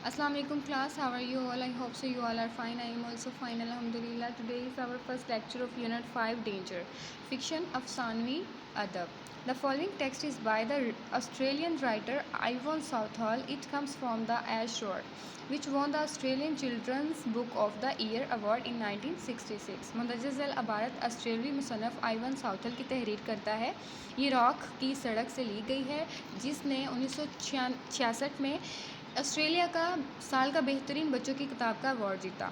Assalamu alaikum class, how are you all? I hope so you all are fine. I am also fine, alhamdulillah. Today is our first lecture of Unit 5, Danger. Fiction, Afsanvi, Adab. The following text is by the Australian writer Ivan Southall. It comes from the Ashore, which won the Australian Children's Book of the Year Award in 1966. मुंदरजा Zail अबारत ऑस्ट्रेलियाई मुसन्नफ़ Ivan Southall की तहरीर करता है। ये rock की सड़क से ली गई है, जिसने 1966 में ऑस्ट्रेलिया का साल का बेहतरीन बच्चों की किताब का अवार्ड जीता।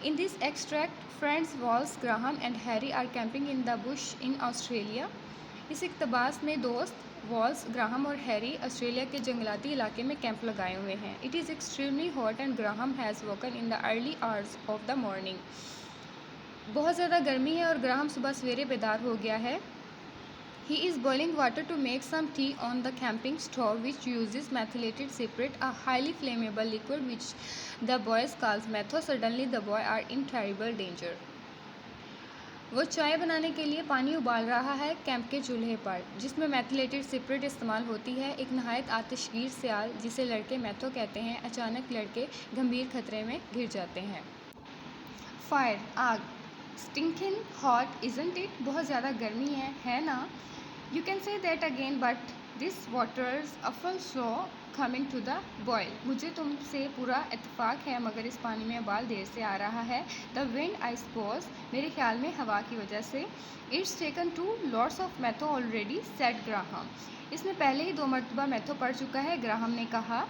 In this extract friends Walls Graham and Harry are camping in the bush in Australia. इस इक़्तिबास में दोस्त वॉल्स ग्राहम और हैरी ऑस्ट्रेलिया के जंगलाती इलाके में कैंप लगाए हुए हैं। It is extremely hot and Graham has woken in the early hours of the morning. बहुत ज़्यादा गर्मी है और ग्राहम सुबह सवेरे बेदार हो गया है। He is boiling water to make some tea on the camping stove, which uses methylated spirit, a highly flammable liquid which the boys calls metho. Suddenly the boys are in terrible danger. वो चाय बनाने के लिए पानी उबाल रहा है camp के चूल्हे पर, जिसमें मैथिलेटेड स्पिरिट इस्तेमाल होती है। एक नहायत आतिशगीर सियाल, जिसे लड़के मैथो कहते हैं, अचानक लड़के गंभीर खतरे में घिर जाते हैं। फायर, आग। Stinking hot isn't it? बहुत ज़्यादा गर्मी है ना? You can say that again, but this water's awful slow coming to the boil. मुझे तुमसे पूरा इत्तेफाक है, मगर इस पानी में उबाल देर से आ रहा है। The wind, I suppose. मेरे ख्याल में हवा की वजह से। It's taken 2 lots of metho already, said Graham. इसने पहले ही 2 मरतबा मैथो पड़ चुका है, ग्राहम ने कहा।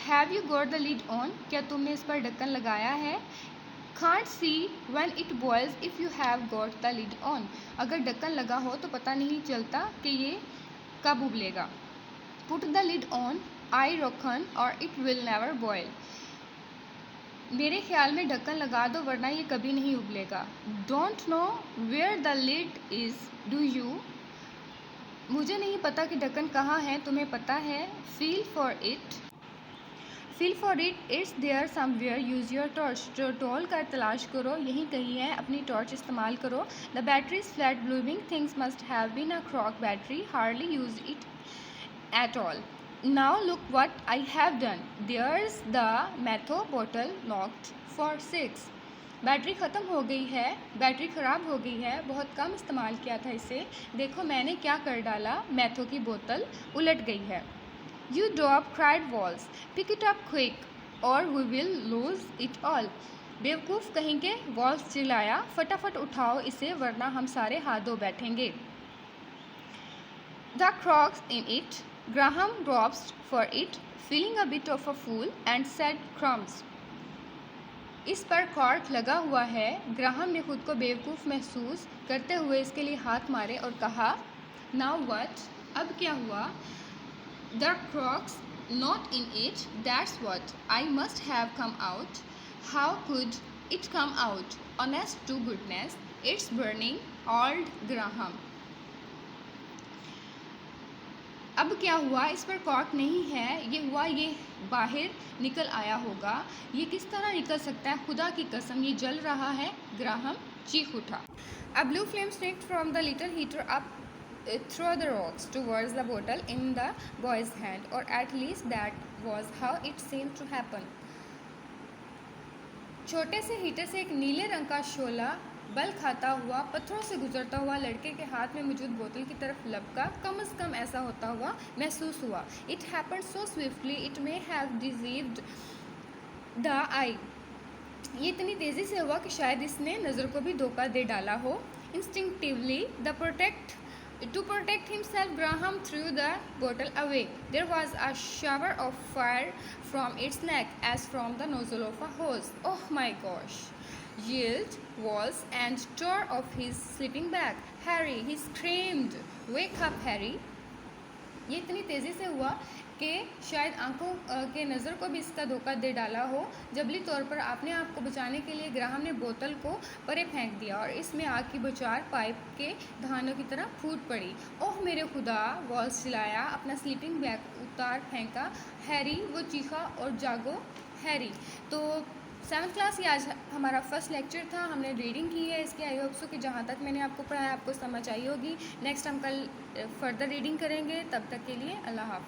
Have you got the lid on? क्या तुमने इस पर ढक्कन लगाया है? Can't see when it boils if you have got the lid on. अगर ढक्कन लगा हो तो पता नहीं चलता कि ये कब उबलेगा। Put the lid on, I reckon, or it will never boil. मेरे ख्याल में ढक्कन लगा दो, वरना ये कभी नहीं उबलेगा। Don't know where the lid is, do you? मुझे नहीं पता कि ढक्कन कहाँ है, तुम्हें पता है? Feel for it. Feel for it, it's there somewhere, use your torch. जो टोल कर तलाश करो, यहीं कहीं है, अपनी टॉर्च इस्तेमाल करो। The battery is flat blooming, things must have been a crock battery, hardly use it at all. Now look what I have done, there's the meths बोतल लॉक्ड फॉर 6। बैटरी ख़त्म हो गई है, बैटरी ख़राब हो गई है, बहुत कम इस्तेमाल किया था इसे। देखो मैंने क्या कर डाला, मैथो की बोतल उलट गई है। You dope, cried Walls. Pick it up quick, or we will lose it all. बेवकूफ़ कहेंगे, वॉल्स चिल्लाया, फटाफट उठाओ इसे, वरना हम सारे हाथ धो बैठेंगे। The crocs in it. Graham drops for it, feeling a bit of a fool, and said crumbs. इस पर कॉर्क लगा हुआ है। ग्राहम ने खुद को बेवकूफ़ महसूस करते हुए इसके लिए हाथ मारे और कहा, Now what? अब क्या हुआ? The croc's not in it, that's what. I must have come out. How could it come out? Honest to goodness, it's burning, old Graham. अब क्या हुआ? इस पर कॉर्क नहीं है, ये हुआ ये बाहर निकल आया होगा। ये किस तरह निकल सकता है? खुदा की कसम, ये जल रहा है। ग्राहम चीख उठा। A blue flame snaked from the little heater up through the rocks towards the bottle in the boy's hand, or at least that was how it seemed to happen. छोटे से हीटर से एक नीले रंग का शोला बल खाता हुआ पत्थरों से गुजरता हुआ लड़के के हाथ में मौजूद बोतल की तरफ लपका। कम से कम ऐसा होता हुआ महसूस हुआ। It happened so swiftly it may have deceived the eye. ये इतनी तेज़ी से हुआ कि शायद इसने नज़र को भी धोखा दे डाला हो। Instinctively, to protect himself, Graham threw the bottle away. There was a shower of fire from its neck, as from the nozzle of a hose. Oh my gosh! Yelled Walls and tore off his sleeping bag. Harry, he screamed. Wake up, Harry! ये इतनी तेज़ी से हुआ कि शायद आंखों के नज़र को भी इसका धोखा दे डाला हो। जबली तौर पर अपने आप को बचाने के लिए ग्राहम ने बोतल को परे फेंक दिया और इसमें आग की बौछार पाइप के धानों की तरह फूट पड़ी। ओह मेरे खुदा! वॉल्स चिल्लाया, अपना स्लीपिंग बैग उतार फेंका। हैरी, वो चीखा, और जागो हैरी। तो 7th क्लास, ये आज हमारा फर्स्ट लेक्चर था। हमने रीडिंग की है इसकी। आई होप सो कि जहाँ तक मैंने आपको पढ़ाया आपको समझ आई होगी। नेक्स्ट हम कल फर्दर रीडिंग करेंगे। तब तक के लिए अल्लाह हाफिज़।